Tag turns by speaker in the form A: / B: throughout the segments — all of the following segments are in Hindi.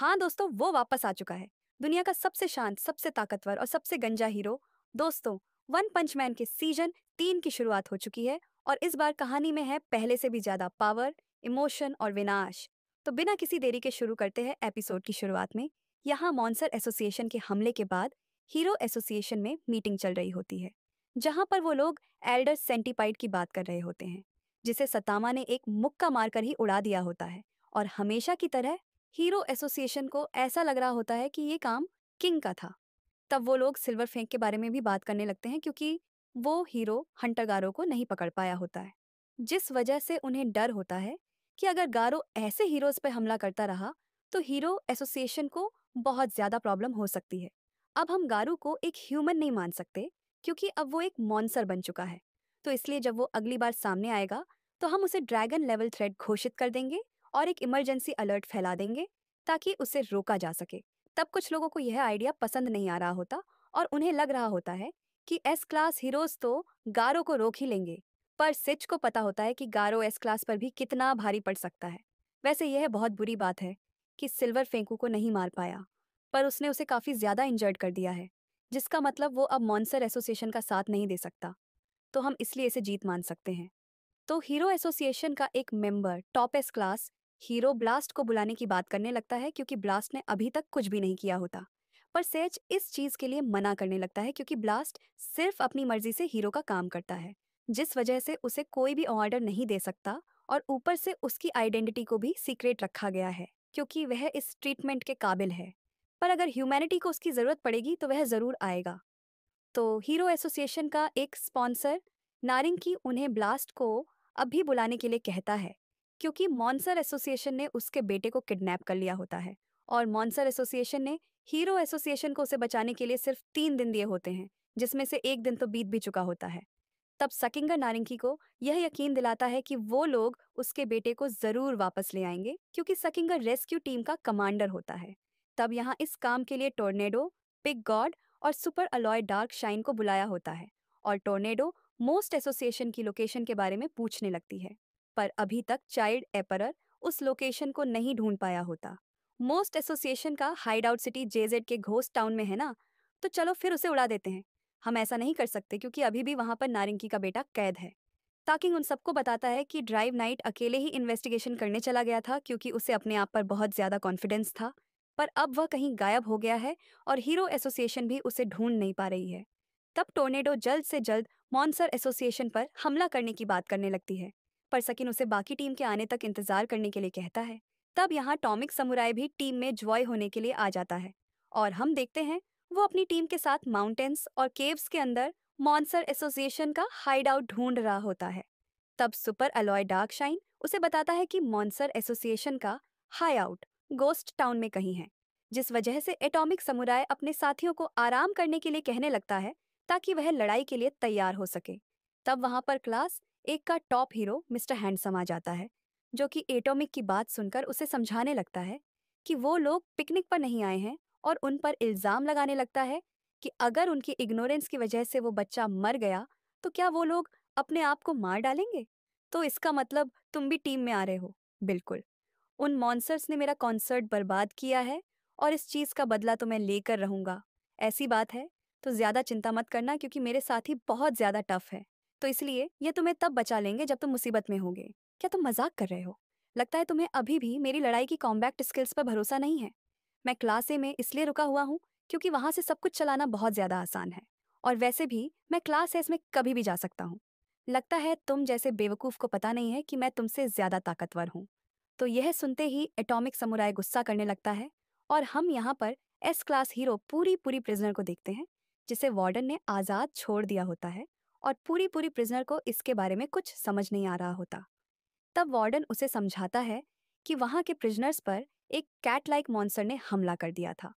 A: हाँ दोस्तों, वो वापस आ चुका है। दुनिया का सबसे शांत, सबसे ताकतवर और सबसे गंजा हीरो। दोस्तों, वन पंच मैन के सीजन 3 की शुरुआत हो चुकी है और इस बार कहानी में है पहले से भी ज्यादा पावर, इमोशन और विनाश। तो बिना किसी देरी के शुरू करते हैं एपिसोड की शुरुआत में। यहाँ मॉन्स्टर एसोसिएशन के हमले के बाद हीरो एसोसिएशन में मीटिंग चल रही होती है, जहाँ पर वो लोग एल्डर सेंटिपाइड की बात कर रहे होते हैं, जिसे सतामा ने एक मुक्का मारकर ही उड़ा दिया होता है। और हमेशा की तरह हीरो एसोसिएशन को ऐसा लग रहा होता है कि ये काम किंग का था। तब वो लोग सिल्वर फेंक के बारे में भी बात करने लगते हैं, क्योंकि वो हीरो हंटर गारो को नहीं पकड़ पाया होता है, जिस वजह से उन्हें डर होता है कि अगर गारो ऐसे हीरोज पे हमला करता रहा तो हीरो एसोसिएशन को बहुत ज्यादा प्रॉब्लम हो सकती है। अब हम गारू को एक ह्यूमन नहीं मान सकते, क्योंकि अब वो एक मॉन्स्टर बन चुका है। तो इसलिए जब वो अगली बार सामने आएगा तो हम उसे ड्रैगन लेवल थ्रेट घोषित कर देंगे और एक इमरजेंसी अलर्ट फैला देंगे, ताकि उसे रोका जा सके। तब कुछ लोगों को यह आइडिया पसंद नहीं आ रहा होता और उन्हें लग रहा होता है कि एस क्लास हीरोज तो गारो को रोक ही लेंगे। पर सिच को पता होता है कि गारो एस क्लास पर भी कितना भारी पड़ सकता है। वैसे यह बहुत बुरी बात है कि सिल्वर फेंकू को नहीं मार पाया, पर उसने उसे काफी ज्यादा इंजर्ड कर दिया है, जिसका मतलब वो अब मॉन्स्टर एसोसिएशन का साथ नहीं दे सकता। तो हम इसलिए इसे जीत मान सकते हैं। तो हीरो एसोसिएशन का एक member top S class hero blast को बुलाने की बात करने लगता है, क्योंकि ब्लास्ट ने अभी तक कुछ भी नहीं किया होता। पर सेज इस चीज के लिए मना करने लगता है, क्योंकि ब्लास्ट सिर्फ अपनी मर्जी से हीरो का काम करता है, जिस वजह से उसे कोई भी ऑर्डर नहीं दे सकता। और ऊपर से उसकी आइडेंटिटी को भी सीक्रेट रखा गया है, क्योंकि वह इस ट्रीटमेंट के काबिल है। पर अगर ह्यूमैनिटी को उसकी जरूरत पड़ेगी तो वह जरूर आएगा। तो हीरो एसोसिएशन का एक स्पॉन्सर नारिंग उन्हें ब्लास्ट को अभी बुलाने के लिए कहता है, क्योंकि मॉन्स्टर एसोसिएशन ने उसके बेटे को किडनैप कर लिया होता है और मॉन्स्टर एसोसिएशन ने हीरो एसोसिएशन को उसे बचाने के लिए सिर्फ 3 दिन दिए होते हैं, जिसमें से एक दिन तो बीत भी चुका होता है। तब सकिंगर नारिंगी को यह यकीन दिलाता है कि वो लोग उसके बेटे को जरूर वापस ले आएंगे, क्योंकि सकिंगर रेस्क्यू टीम का कमांडर होता है। तब यहाँ इस काम के लिए टोर्नेडो, पिग गॉड और सुपर अलॉय डार्क शाइन को बुलाया होता है। और टोर्नेडो मोस्ट एसोसिएशन की लोकेशन के बारे में पूछने लगती है, पर अभी तक चाइल्ड एपरर उस लोकेशन को नहीं ढूंढ पाया होता। मोस्ट एसोसिएशन का हाइड आउट सिटी जेजेड के घोस्ट टाउन में है ना, तो चलो फिर उसे उड़ा देते हैं। हम ऐसा नहीं कर सकते, क्योंकि अभी भी वहां पर नारिंगी का बेटा कैद है। ताकि उन सबको बताता है कि ड्राइव नाइट अकेले ही इन्वेस्टिगेशन करने चला गया था, क्योंकि उसे अपने आप पर बहुत ज्यादा कॉन्फिडेंस था। पर अब वह कहीं गायब हो गया है और हीरो एसोसिएशन भी उसे ढूंढ नहीं पा रही है। तब टोर्नेडो जल्द से जल्द मॉन्स्टर एसोसिएशन पर हमला करने की बात करने लगती है, पर सकिन उसे बाकी टीम के आने तक इंतजार करने के लिए कहता है। तब यहाँ टॉमिक समुराय भी टीम में ज्वाइन होने के लिए आ जाता है और हम देखते हैं वो अपनी टीम के साथ माउंटेन्स और केव्स के अंदर मॉन्स्टर एसोसिएशन का हाइड आउट ढूंढ रहा होता है। तब सुपर अलॉय डार्क शाइन उसे बताता है कि मॉन्स्टर एसोसिएशन का हाई आउट गोस्ट टाउन में कहीं है, जिस वजह से एटॉमिक समुराय अपने साथियों को आराम करने के लिए कहने लगता है, ताकि वह लड़ाई के लिए तैयार हो सके। तब वहां पर क्लास एक का टॉप हीरो मिस्टर हैंडसम आ जाता है, जो कि एटॉमिक की बात सुनकर उसे समझाने लगता है कि वो लोग पिकनिक पर नहीं आए हैं, और उन पर इल्जाम लगाने लगता है कि अगर उनकी इग्नोरेंस की वजह से वो बच्चा मर गया तो क्या वो लोग अपने आप को मार डालेंगे। तो इसका मतलब तुम भी टीम में आ रहे हो। बिल्कुल, उन मॉन्स्टर्स ने मेरा कॉन्सर्ट बर्बाद किया है और इस चीज का बदला तो मैं लेकर रहूंगा। ऐसी बात है तो ज्यादा चिंता मत करना, क्योंकि मेरे साथी बहुत ज्यादा टफ है। तो इसलिए ये तुम्हें तब बचा लेंगे जब तुम मुसीबत में होगे। क्या तुम मजाक कर रहे हो? लगता है तुम्हें अभी भी मेरी लड़ाई की कॉम्बैक्ट स्किल्स पर भरोसा नहीं है। मैं क्लास ए में इसलिए रुका हुआ हूँ क्योंकि वहां से सब कुछ चलाना बहुत ज्यादा आसान है, और वैसे भी मैं क्लास एस में कभी भी जा सकता हूँ। लगता है तुम जैसे बेवकूफ को पता नहीं है कि मैं तुमसे ज्यादा ताकतवर हूँ। तो यह सुनते ही एटॉमिक समुराय गुस्सा करने लगता है और हम यहाँ पर एस क्लास हीरो पूरी पूरी प्रिजनर को देखते हैं, जिसे वार्डन ने आजाद छोड़ दिया होता है। और पूरी पूरी प्रिजनर को इसके बारे में कुछ समझ नहीं आ रहा होता। तब वार्डन उसे समझाता है कि वहां के प्रिजनर्स पर एक कैट लाइक मॉन्स्टर ने हमला कर दिया था,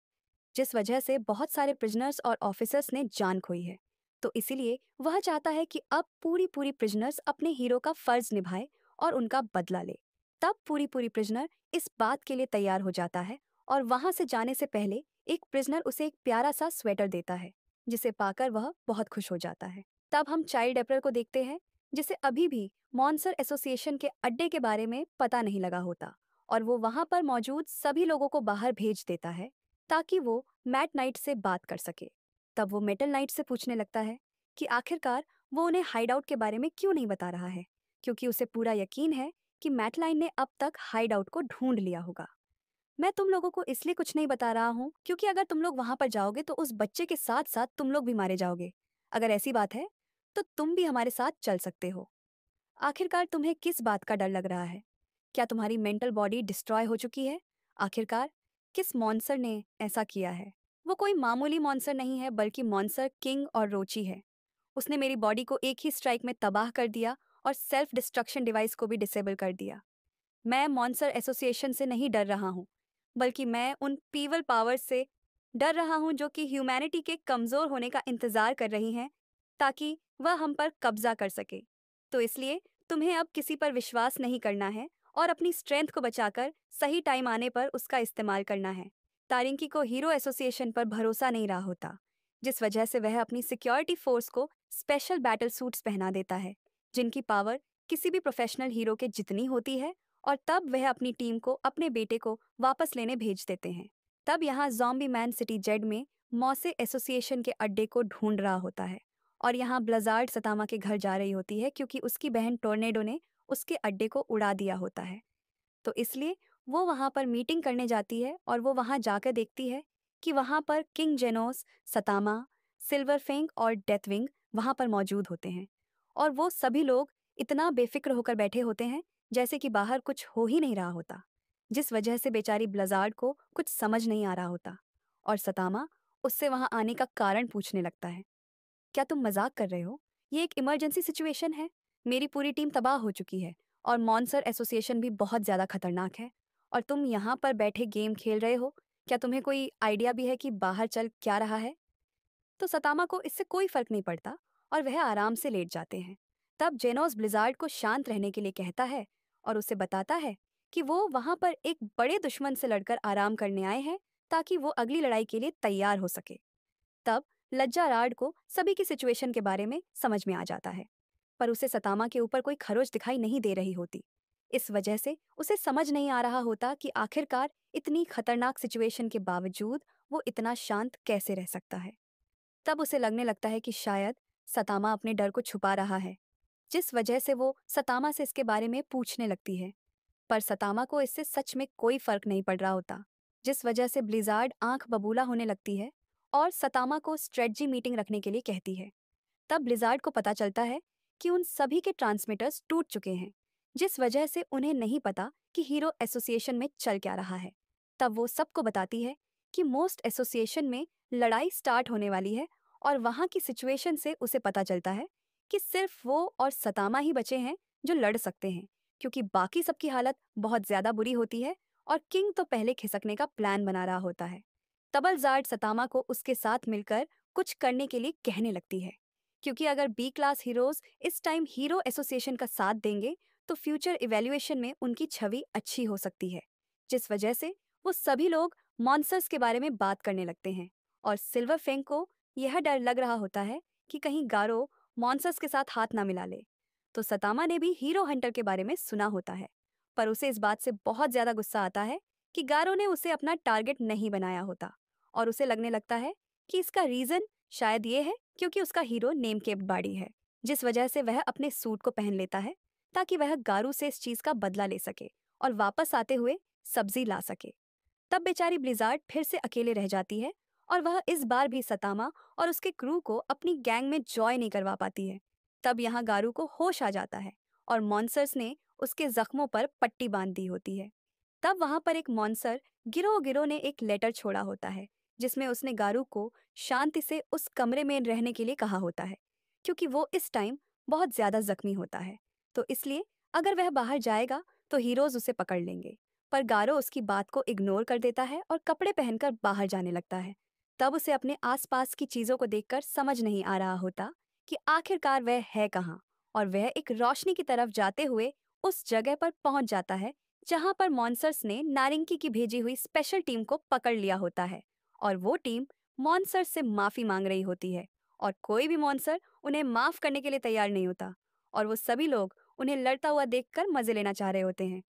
A: जिस वजह से बहुत सारे प्रिजनर्स और ऑफिसर्स ने जान खोई है। तो इसीलिए वह चाहता है कि अब पूरी पूरी प्रिजनर्स अपने हीरो का फर्ज निभाए और उनका बदला ले। तब पूरी पूरी प्रिजनर इस बात के लिए तैयार हो जाता है, और वहां से जाने से पहले एक प्रिजनर उसे एक प्यारा सा स्वेटर देता है, जिसे पाकर वह बहुत खुश हो जाता है। तब हम चाइल्ड एप्रल को देखते हैं, जिसे अभी भी मॉन्स्टर एसोसिएशन के अड्डे के बारे में पता नहीं लगा होता, और वो वहां पर मौजूद सभी लोगों को बाहर भेज देता है ताकि वो मैट नाइट से बात कर सके। तब वो मेटल नाइट से पूछने लगता है कि आखिरकार वो उन्हें हाइड आउट के बारे में क्यों नहीं बता रहा है, क्योंकि उसे पूरा यकीन है कि मैटलाइन ने अब तक हाइड आउट को ढूंढ लिया होगा। मैं तुम लोगों को इसलिए कुछ नहीं बता रहा हूँ क्योंकि अगर तुम लोग वहां पर जाओगे तो उस बच्चे के साथ साथ तुम लोग भी मारे जाओगे। अगर ऐसी बात है तो तुम भी हमारे साथ चल सकते हो। आखिरकार तुम्हें किस बात का डर लग रहा है? क्या तुम्हारी मेंटल बॉडी डिस्ट्रॉय हो चुकी है? आखिरकार किस मॉन्स्टर ने ऐसा किया है? वो कोई मामूली मॉन्स्टर नहीं है बल्कि मॉन्स्टर किंग और रोची है। उसने मेरी बॉडी को एक ही स्ट्राइक में तबाह कर दिया और सेल्फ डिस्ट्रक्शन डिवाइस को भी डिसेबल कर दिया। मैं मॉन्स्टर एसोसिएशन से नहीं डर रहा हूँ, बल्कि मैं उन पीवल पावर्स से डर रहा हूँ जो कि ह्यूमैनिटी के कमज़ोर होने का इंतज़ार कर रही हैं ताकि वह हम पर कब्जा कर सके। तो इसलिए तुम्हें अब किसी पर विश्वास नहीं करना है और अपनी स्ट्रेंथ को बचाकर सही टाइम आने पर उसका इस्तेमाल करना है। तारिंकी को हीरो एसोसिएशन पर भरोसा नहीं रहा होता, जिस वजह से वह अपनी सिक्योरिटी फोर्स को स्पेशल बैटल सूट्स पहना देता है, जिनकी पावर किसी भी प्रोफेशनल हीरो के जितनी होती है, और तब वह अपनी टीम को अपने बेटे को वापस लेने भेज देते हैं। तब यहाँ जॉम्बी मैन सिटी जेड में मौसे एसोसिएशन के अड्डे को ढूंढ रहा होता है और यहाँ ब्लजार्ड सतामा के घर जा रही होती है क्योंकि उसकी बहन टोर्नेडो ने उसके अड्डे को उड़ा दिया होता है। तो इसलिए वो वहाँ पर मीटिंग करने जाती है और वो वहाँ जाकर देखती है कि वहाँ पर किंग जेनोस, सतामा, सिल्वरफिंग और डेथविंग वहाँ पर मौजूद होते हैं। और वो सभी लोग इतना बेफिक्र होकर बैठे होते हैं जैसे कि बाहर कुछ हो ही नहीं रहा होता, जिस वजह से बेचारी ब्लजार्ड को कुछ समझ नहीं आ रहा होता। और सतामा उससे वहाँ आने का कारण पूछने लगता है। क्या तुम मजाक कर रहे हो? ये एक इमरजेंसी सिचुएशन है। मेरी पूरी टीम तबाह हो चुकी है और मॉन्सर एसोसिएशन भी बहुत ज़्यादा खतरनाक है। और तुम यहाँ पर बैठे गेम खेल रहे हो। क्या तुम्हें कोई आइडिया भी है कि बाहर चल क्या रहा है? तो सतामा को इससे कोई फर्क नहीं पड़ता और वह आराम से लेट जाते हैं। तब जेनोस ब्लिजार्ड को शांत रहने के लिए कहता है और उसे बताता है कि वो वहां पर एक बड़े दुश्मन से लड़कर आराम करने आए हैं ताकि वो अगली लड़ाई के लिए तैयार हो सके। तब लज्जा राड को सभी की सिचुएशन के बारे में समझ में आ जाता है, पर उसे सतामा के ऊपर कोई खरोच दिखाई नहीं दे रही होती। इस वजह से उसे समझ नहीं आ रहा होता कि आखिरकार इतनी खतरनाक सिचुएशन के बावजूद वो इतना शांत कैसे रह सकता है। तब उसे लगने लगता है कि शायद सतामा अपने डर को छुपा रहा है, जिस वजह से वो सतामा से इसके बारे में पूछने लगती है। पर सतामा को इससे सच में कोई फर्क नहीं पड़ रहा होता, जिस वजह से ब्लिजार्ड आंख बबूला होने लगती है और सतामा को स्ट्रेटजी मीटिंग रखने के लिए कहती है। तब ब्लिजार्ड को पता चलता है कि उन सभी के ट्रांसमीटर्स टूट चुके हैं, जिस वजह से उन्हें नहीं पता कि हीरो एसोसिएशन में चल क्या रहा है। तब वो सबको बताती है कि मोस्ट एसोसिएशन में लड़ाई स्टार्ट होने वाली है और वहाँ की सिचुएशन से उसे पता चलता है कि सिर्फ वो और सतामा ही बचे हैं जो लड़ सकते हैं, क्योंकि बाकी सबकी हालत बहुत ज़्यादा बुरी होती है और किंग तो पहले खिसकने का प्लान बना रहा होता है। तबलजार्ड सतामा को उसके साथ मिलकर कुछ करने के लिए कहने लगती है, क्योंकि अगर बी क्लास हीरोज इस टाइम हीरो एसोसिएशन का साथ देंगे तो फ्यूचर इवैल्यूएशन में उनकी छवि अच्छी हो सकती है, जिस वजह से वो सभी लोग मॉन्स्टर्स के बारे में बात करने लगते हैं। और सिल्वर फेंग को यह डर लग रहा होता है कि कहीं गारो मॉन्स्टर्स के साथ हाथ ना मिला ले। तो सतामा ने भी हीरो हंटर के बारे में सुना होता है, पर उसे इस बात से बहुत ज्यादा गुस्सा आता है कि गारो ने उसे अपना टारगेट नहीं बनाया होता, और उसे लगने लगता है कि इसका रीजन शायद ये है क्योंकि उसका हीरो नेम केप्ड बॉडी है, जिस वजह से वह अपने सूट को पहन लेता है ताकि वह गारू से इस चीज का बदला ले सके और वापस आते हुए सब्जी ला सके। तब बेचारी ब्लिजार्ड फिर से अकेले रह जाती है और वह इस बार भी सतामा और उसके क्रू को अपनी गैंग में जॉय नहीं करवा पाती है। तब यहाँ गारू को होश आ जाता है और मॉन्सर्स ने उसके जख्मों पर पट्टी बांध दी होती है। तब वहां पर एक मॉन्सर गिरो गिरो ने एक लेटर छोड़ा होता है, जिसमें उसने गारू को शांति से उस कमरे में रहने के लिए कहा होता है, क्योंकि वो इस टाइम बहुत ज्यादा जख्मी होता है। तो इसलिए अगर वह बाहर जाएगा तो हीरोज उसे पकड़ लेंगे। पर गारो उसकी बात को इग्नोर कर देता है और कपड़े पहनकर बाहर जाने लगता है। तब उसे अपने आसपास की चीजों को देखकर समझ नहीं आ रहा होता कि आखिरकार वह है कहाँ, और वह एक रोशनी की तरफ जाते हुए उस जगह पर पहुंच जाता है जहां पर मॉन्सर्स ने नारिंकी की भेजी हुई स्पेशल टीम को पकड़ लिया होता है। और वो टीम मॉन्सर्स से माफी मांग रही होती है और कोई भी मॉन्सर उन्हें माफ करने के लिए तैयार नहीं होता, और वो सभी लोग उन्हें लड़ता हुआ देखकर मजे लेना चाह रहे होते हैं।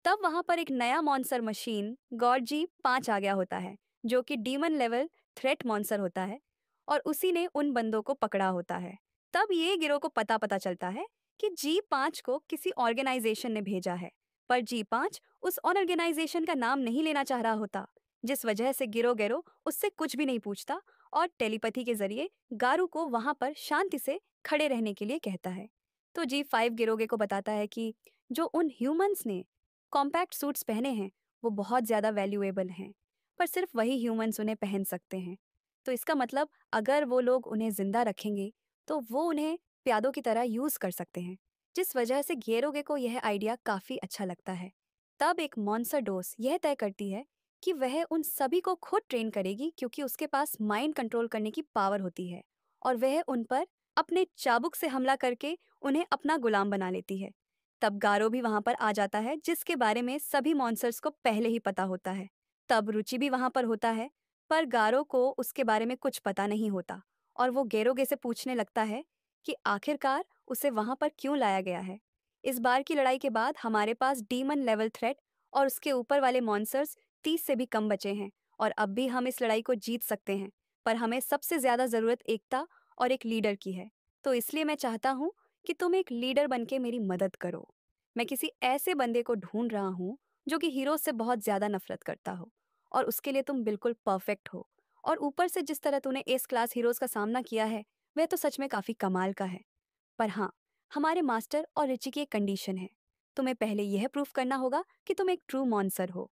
A: तब वहां पर एक नया मॉन्स्टर मशीन गॉड जी 5 आ गया होता है, जो कि डीमन लेवल थ्रेट मॉन्स्टर होता है, और उसी ने उन बंदों को पकड़ा होता है। तब ये गिरोह को पता पता चलता है कि G5 को किसी ऑर्गेनाइजेशन ने भेजा है, पर G5 उस ऑर्गेनाइजेशन का नाम नहीं लेना चाह रहा होता, जिस वजह से गिरो गेरो उससे कुछ भी नहीं पूछता और टेलीपैथी के जरिए गारू को वहां पर शांति से खड़े रहने के लिए कहता है। तो G5 गिरोगे को बताता है कि जो उन ह्यूमंस ने कॉम्पैक्ट सूट्स पहने हैं वो बहुत ज़्यादा वैल्यूएबल हैं, पर सिर्फ वही ह्यूमंस उन्हें पहन सकते हैं। तो इसका मतलब अगर वो लोग उन्हें जिंदा रखेंगे तो वो उन्हें प्यादों की तरह यूज़ कर सकते हैं, जिस वजह से गेरोगे को यह आइडिया काफ़ी अच्छा लगता है। तब एक मॉन्स्टर डोस यह तय करती है कि वह उन सभी को खुद ट्रेन करेगी, क्योंकि उसके पास माइंड कंट्रोल करने की पावर होती है और वह उन पर अपने चाबुक से हमला करके उन्हें अपना गुलाम बना लेती है। तब गारो भी वहां पर आ जाता है, जिसके बारे में सभी मॉन्स्टर्स को पहले ही पता होता है। तब रुचि भी वहां पर होता है, पर गारो को उसके बारे में कुछ पता नहीं होता और वो गेरोगे से पूछने लगता है कि आखिरकार उसे वहां पर क्यों लाया गया है। इस बार की लड़ाई के बाद हमारे पास डीमन लेवल थ्रेट और उसके ऊपर वाले मॉन्स्टर्स 30 से भी कम बचे हैं, और अब भी हम इस लड़ाई को जीत सकते हैं, पर हमें सबसे ज्यादा जरूरत एकता और एक लीडर की है। तो इसलिए मैं चाहता हूँ कि तुम एक लीडर बनके मेरी मदद करो। मैं किसी ऐसे बंदे को ढूंढ रहा हूँ जो कि हीरो से बहुत ज्यादा नफरत करता हो, और उसके लिए तुम बिल्कुल परफेक्ट हो। और ऊपर से जिस तरह तूने एस क्लास हीरोज का सामना किया है वह तो सच में काफी कमाल का है। पर हाँ, हमारे मास्टर और रिची की एक कंडीशन है। तुम्हें पहले यह प्रूफ करना होगा कि तुम एक ट्रू मॉन्सर हो।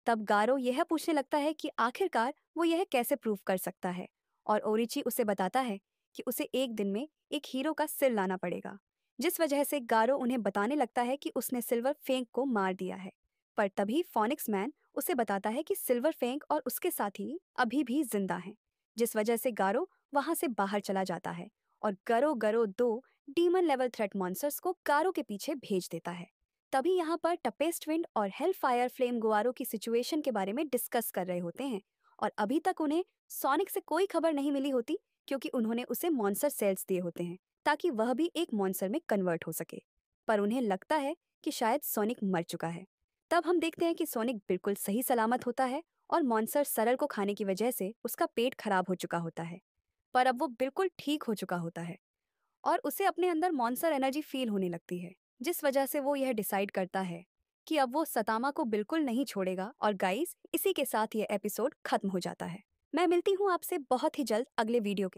A: तब गारो यह पूछने लगता है कि आखिरकार वो यह कैसे प्रूफ कर सकता है, और ओरिची उसे बताता है कि उसे एक दिन में एक हीरो का सिर लाना पड़ेगा, जिस वजह से गारो उन्हें बताने लगता है कि उसने सिल्वर फेंक को मार दिया है। पर तभी फोनिक्स मैन उसे बताता है कि सिल्वर फेंक और उसके साथी अभी भी जिंदा हैं, जिस वजह से गारो वहां से बाहर चला जाता है और गरो गरो 2 डीमन लेवल थ्रेट मॉन्स्टर्स को गारो के पीछे भेज देता है। तभी यहाँ पर टपेस्ट विंड और हेल फायर फ्लेम गुआरो की सिचुएशन के बारे में डिस्कस कर रहे होते हैं, और अभी तक उन्हें सोनिक से कोई खबर नहीं मिली होती, क्योंकि उन्होंने उसे मॉन्स्टर सेल्स दिए होते हैं ताकि वह भी एक मॉन्स्टर में कन्वर्ट हो सके। पर उन्हें लगता है कि शायद सोनिक मर चुका है। तब हम देखते हैं कि सोनिक बिल्कुल सही सलामत होता है और मॉन्स्टर सरल को खाने की वजह से उसका पेट खराब हो चुका होता है, पर अब वो बिल्कुल ठीक हो चुका होता है और उसे अपने अंदर मॉन्स्टर एनर्जी फील होने लगती है, जिस वजह से वो यह डिसाइड करता है कि अब वो सतामा को बिल्कुल नहीं छोड़ेगा। और गाइस, इसी के साथ ये एपिसोड खत्म हो जाता है। मैं मिलती हूँ आपसे बहुत ही जल्द अगले वीडियो के